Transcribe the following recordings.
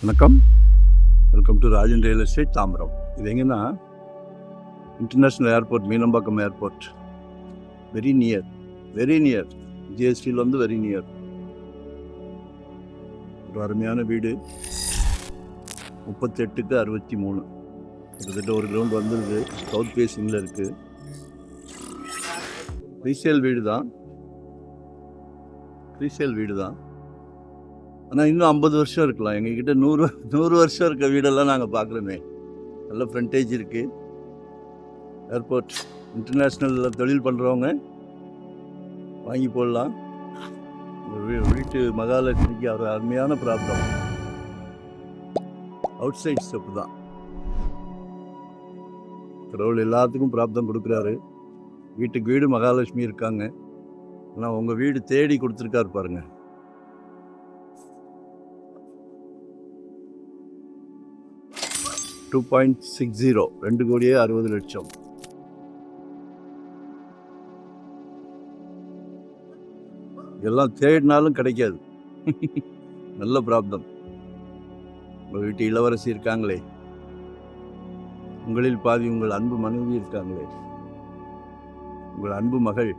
வணக்கம், welcome to Rajan real estate Tambaram. இது எங்கன்னா international airport, Meenambakkam airport, very near ஜிஎஸ்டியில் வந்து வெரி நியர். ஒரு அருமையான வீடு, 38க்கு 63, கிட்டத்தட்ட ஒரு கிரவுண்ட் வந்துடுது. சவுத் ஃபேஸிங்கில் இருக்குது. ரீசேல் வீடு தான். ஆனால் இன்னும் 50 வருஷம் இருக்கலாம். எங்ககிட்ட 100 வருஷம் இருக்க வீடெல்லாம் நாங்கள் பார்க்குறோமே. நல்ல ஃப்ரண்டேஜ் இருக்குது. ஏர்போர்ட், இன்டர்நேஷ்னலில் தொழில் பண்ணுறவங்க வாங்கி போடலாம். வீட்டு மகாலட்சுமிக்கு ஒரு அருமையான பிராப்தம். அவுட் சைட் ஸ்டெப்பு தான். கடவுள் எல்லாத்துக்கும் பிராப்தம் கொடுக்குறாரு. வீட்டுக்கு வீடு மகாலட்சுமி இருக்காங்க. ஆனால் உங்கள் வீடு தேடி கொடுத்துருக்காரு பாருங்க. $2.60, 2,60,00,000. இதெல்லாம் தேடினாலும் கிடைக்காது. நல்ல பிராப்தம். உங்கள் வீட்டு இளவரசி இருக்காங்களே, உங்களில் பாதி உங்கள் அன்பு மனைவி இருக்காங்களே, உங்கள் அன்பு மகள்,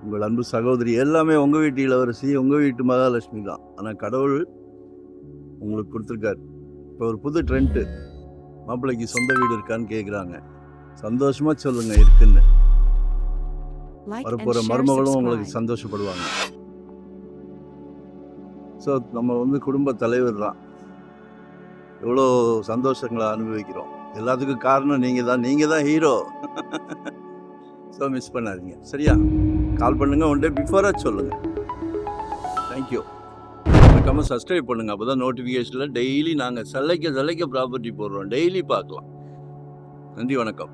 உங்கள் அன்பு சகோதரி, எல்லாமே உங்கள் வீட்டு இளவரசி, உங்கள் வீட்டு மகாலட்சுமி தான். ஆனால் கடவுள் உங்களுக்கு கொடுத்துருக்காரு. இப்போ ஒரு புது ட்ரெண்ட்டு, மாப்பிள்ளைக்கு சொந்த வீடு இருக்கான்னு கேட்குறாங்க. சந்தோஷமாக சொல்லுங்க இருக்குன்னு. வரப்போகிற மருமகளும் உங்களுக்கு சந்தோஷப்படுவாங்க. ஸோ நம்ம வந்து குடும்ப தலைவர் தான். எவ்வளோ சந்தோஷங்களை அனுபவிக்கிறோம். எல்லாத்துக்கும் காரணம் நீங்கள் தான் ஹீரோ. ஸோ மிஸ் பண்ணாதீங்க, சரியா? கால் பண்ணுங்கள், ஒன் டே பிஃபோராக சொல்லுங்கள். தேங்க்யூ. மறக்காமல் சப்ஸ்கிரைப் பண்ணுங்கள். அப்போ தான் நோட்டிஃபிகேஷனில் டெய்லி நாங்கள் சல்லைக்க ப்ராப்பர்ட்டி போடுறோம். டெய்லி பார்க்கலாம். நன்றி, வணக்கம்.